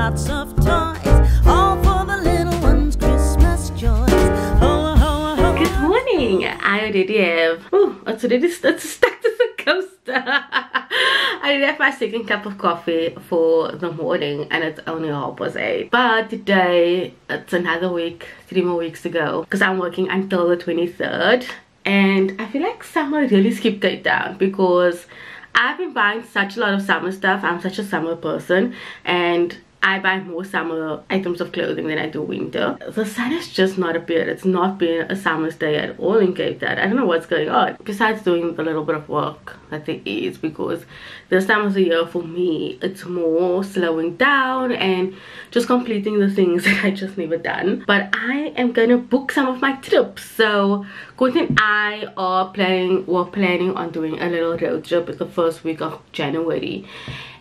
lots of toys, all for the little ones' Christmas joys. Ho, ho, ho. Good morning. I already have, it's stuck to the coaster. I already have my second cup of coffee for the morning and it's only 8:30. But today, it's another week, 3 more weeks to go, because I'm working until the 23rd. And I feel like summer really skipped Cape Town because I've been buying such a lot of summer stuff. I'm such a summer person and I buy more summer items of clothing than I do winter. The sun has just not appeared. It's not been a summer's day at all in Cape Town. I don't know what's going on. Besides doing the little bit of work that there is, because this time of the year for me, it's more slowing down and just completing the things that I just never done. But I am gonna book some of my trips. So Courtney and I were planning on doing a little road trip. It's the first week of January.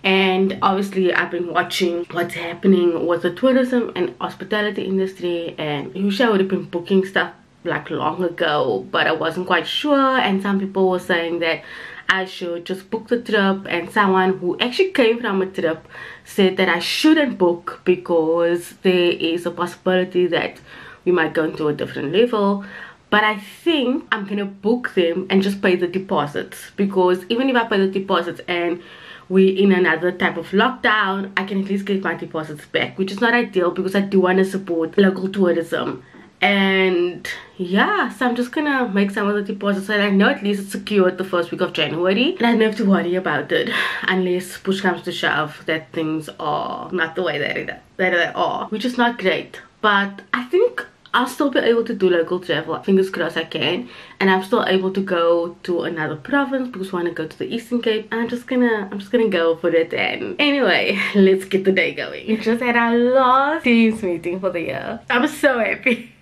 And obviously I've been watching what's happening with the tourism and hospitality industry, and usually I would have been booking stuff like long ago, but I wasn't quite sure. And some people were saying that I should just book the trip, and someone who actually came from a trip said that I shouldn't book because there is a possibility that we might go into a different level. But I think I'm gonna book them and just pay the deposits, because even if I pay the deposits and we're in another type of lockdown, I can at least get my deposits back, which is not ideal because I do want to support local tourism. And yeah, so I'm just gonna make some of the deposits and I know at least it's secured the first week of January, and I don't have to worry about it unless push comes to shove that things are not the way that they are, which is not great. But I think I'll still be able to do local travel. Fingers crossed I can. And I'm still able to go to another province because I want to go to the Eastern Cape. And I'm just gonna go for it. And anyway, let's get the day going. We just had our last Teams meeting for the year. I'm so happy.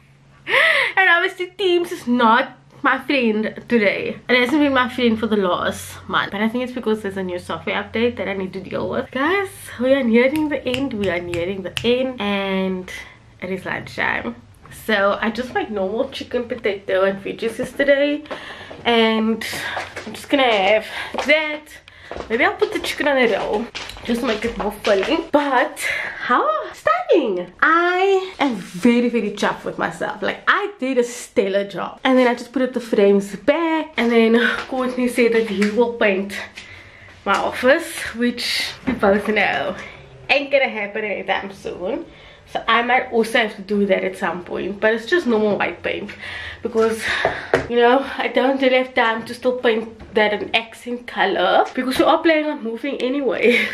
And obviously Teams is not my friend today. It hasn't been my friend for the last month. But I think it's because there's a new software update that I need to deal with. Guys, we are nearing the end. And it is lunchtime. So I just made normal chicken, potato and veggies yesterday, and I'm just gonna have that. Maybe I'll put the chicken on a roll just to make it more filling. But how stunning! I am very chuffed with myself. Like, I did a stellar job. And then I just put the frames back, and then Courtney said that he will paint my office, which we both know ain't gonna happen anytime soon. So I might also have to do that at some point, but it's just normal white paint because, you know, I don't really have time to still paint that an accent color because we are planning on moving anyway.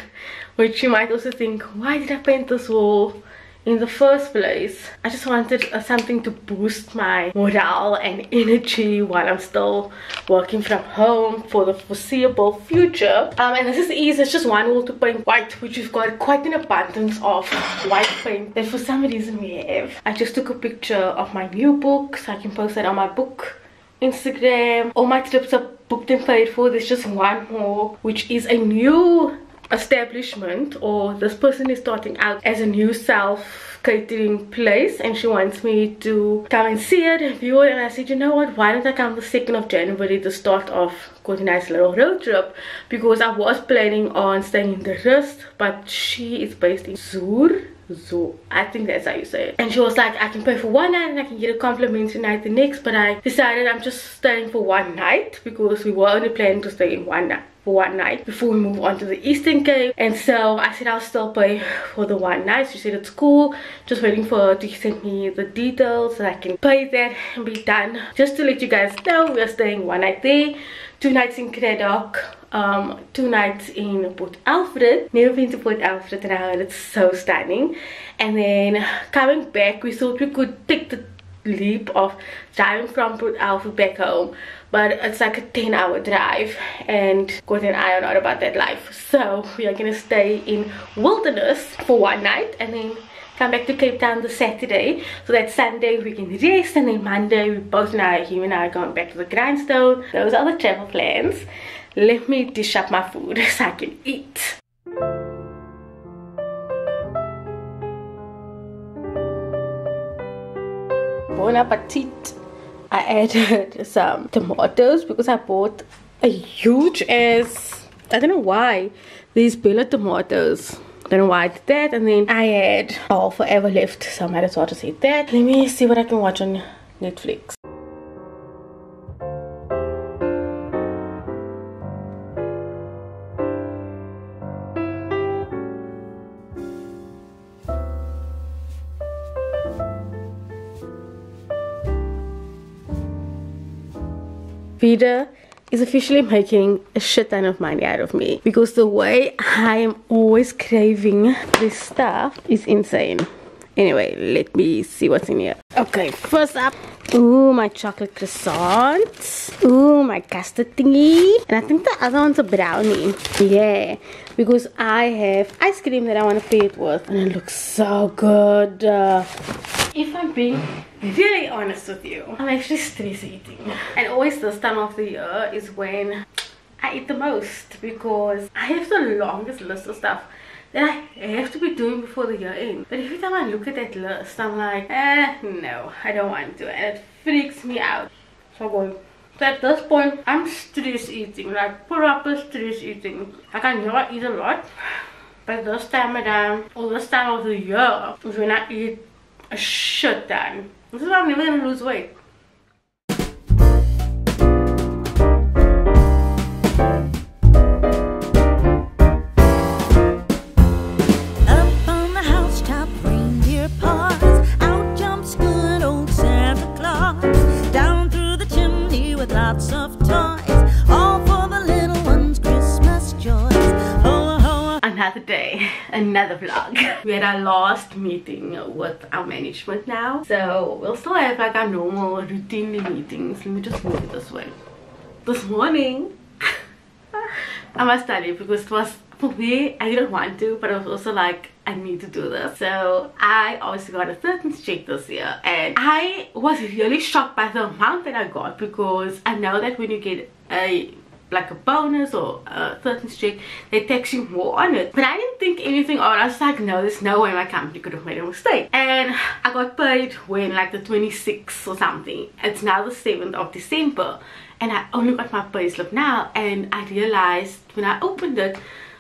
Which you might also think, why did I paint this wall in the first place? I just wanted something to boost my morale and energy while I'm still working from home for the foreseeable future. And this is easy. It's just one wall to paint white, which we've got quite an abundance of white paint that for some reason we have. I just took a picture of my new book so I can post that on my book Instagram. All my trips are booked and paid for. There's just one more, which is a new establishment, or this person is starting out as a new self-catering place and she wants me to come and see it and view it. And I said, you know what, why don't I come the 2nd of January to start off quite a nice little road trip, because I was planning on staying in the Rust, but she is based in Zur, I think that's how you say it. And she was like, I can pay for one night and I can get a complimentary night the next. But I decided I'm just staying for one night because we were only planning to stay in one night before we move on to the Eastern Cape. And so I said I'll still pay for the one night. She said it's cool, just waiting for her to send me the details so I can pay that and be done. Just to let you guys know, we are staying one night there, 2 nights in Craddock, 2 nights in Port Alfred. Never been to Port Alfred and I heard it's so stunning. And then coming back, we thought we could take the leap of driving from Port Alfred back home, but it's like a 10-hour drive and Gordon and I are not about that life. So we are gonna stay in Wilderness for one night and then come back to Cape Town the Saturday, so that Sunday we can rest, and then Monday we both know him and I are going back to the grindstone. Those are the travel plans. Let me dish up my food so I can eat. Bon appetit. I added some tomatoes because I bought a huge ass, I don't know why, these bella tomatoes. don't know why I did that. And then I had All Forever left, so I might as well just eat that. Let me see what I can watch on Netflix. Vida is officially making a shit ton of money out of me because the way I am always craving this stuff is insane. Anyway, let me see what's in here. Okay, first up, ooh, my chocolate croissant. Ooh, my custard thingy. And I think the other one's a brownie. Yeah, because I have ice cream that I want to pair it with. And it looks so good. If I'm being really honest with you, I'm actually stress eating. And always this time of the year is when I eat the most, because I have the longest list of stuff that I have to be doing before the year ends. But every time I look at that list, I'm like, no, I don't want to. And it freaks me out. So at this point, I'm stress eating, like proper stress eating. Like I know I eat a lot, but this time or this time of the year is when I eat a shit ton. This is why I'm never gonna lose weight. Up on the housetop, reindeer paws. Out jumps good old Santa Claus. Down through the chimney with lots of toys. All for the little ones' Christmas joys. Ho, ho. Another day, another vlog. We had our last meeting with our management now, so we'll still have like our normal routine meetings. Let me just move it this way. This morning I must tell you, because it was, for me, I didn't want to, but I was also like, I need to do this. So I obviously got a 13th check this year, and I was really shocked by the amount that I got, because I know that when you get like a bonus or a 13th check, they tax you more on it. But I didn't think anything of it. I was like, no, there's no way my company could have made a mistake. And I got paid when, like, the 26th or something. It's now the 7th of December, and I only got my payslip now. And I realized when I opened it,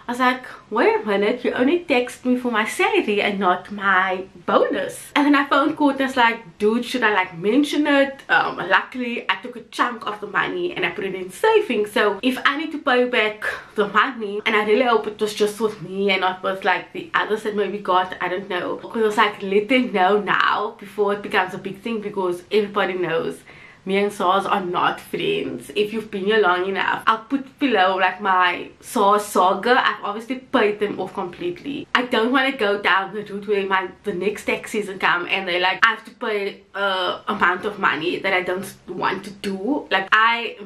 I was like, wait a minute, you only taxed me for my salary and not my bonus. And then I phoned court and I was like, dude, should I like mention it? Luckily, I took a chunk of the money and I put it in savings. So if I need to pay back the money, and I really hope it was just with me and not with like the others that maybe got, I don't know. Because I was like, let them know now before it becomes a big thing, because everybody knows me and SARS are not friends. If you've been here long enough, I'll put below like my SARS saga. I've obviously paid them off completely. I don't want to go down the route where the next tax season come and they like, I have to pay amount of money that I don't want to do. Like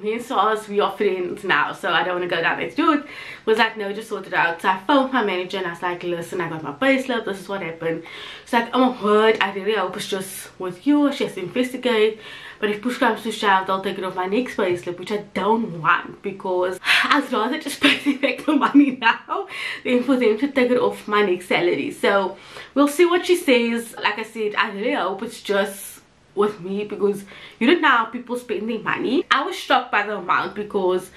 me and SARS, we are friends now, so I don't want to go down that route. Was like, no, just sort it out. So I phoned my manager and I was like, listen, I got my payslip, this is what happened. She's like, oh my word, I really hope it's just with you. She has to investigate. But if push comes to shove, I'll take it off my next payslip, which I don't want, because I'd rather just pay them back the money now than for them to take it off my next salary. So we'll see what she says. Like I said, I really hope it's just with me, because you don't know how people spend their money. I was shocked by the amount, because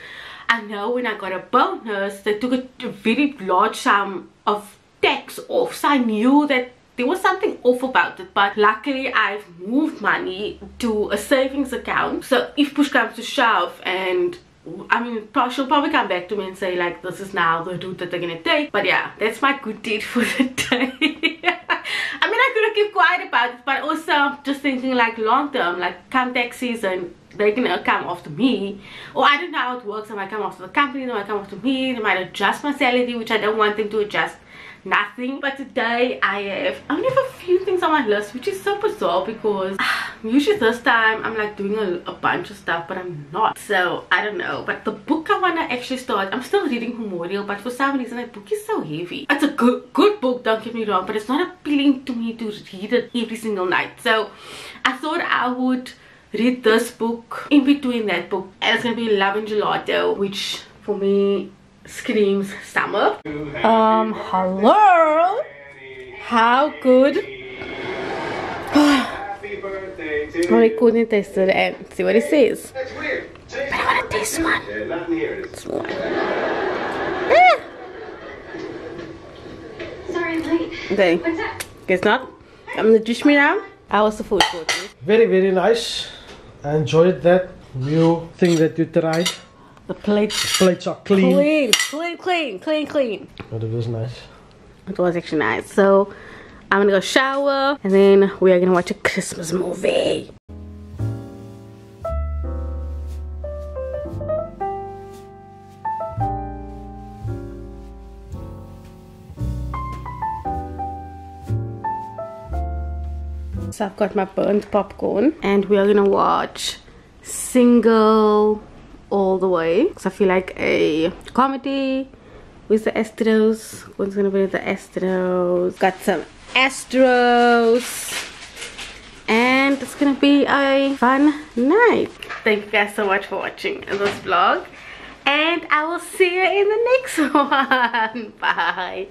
I know when I got a bonus, they took a very large sum of tax off. So I knew that there was something off about it, but luckily I've moved money to a savings account. So if push comes to shove, and I mean, she'll probably come back to me and say like, this is now the route that they're gonna take. But yeah, that's my good deed for the day. I mean, I could have kept quiet about it, but also just thinking like long term, like come tax season, they're gonna come after me, or I don't know how it works. They might come after the company, they might come after me, they might adjust my salary, which I don't want them to adjust. Nothing. But today I only have a few things on my list, which is so bizarre, because usually this time I'm like doing a bunch of stuff, but I'm not. So I don't know. But the book I want to actually start, I'm still reading Memorial, but for some reason that book is so heavy. It's a good book, don't get me wrong, but it's not appealing to me to read it every single night. So I thought I would read this book in between that book, and it's gonna be Love and Gelato, which for me screams summer. Hello, how good. I'm recording taste it and see what it says. But I want to taste one. This one. Okay. Guess not. I'm gonna dish me now. How was the food? Very, very nice. I enjoyed that new thing that you tried. The plates. Plates are clean. Clean. But it was nice. It was actually nice. So I'm gonna go shower and then we are gonna watch a Christmas movie. So I've got my burnt popcorn and we are gonna watch Single all the way because I feel like a comedy with the Astros. What's gonna be the Astros? Got some Astros and it's gonna be a fun night. Thank you guys so much for watching this vlog and I will see you in the next one. Bye.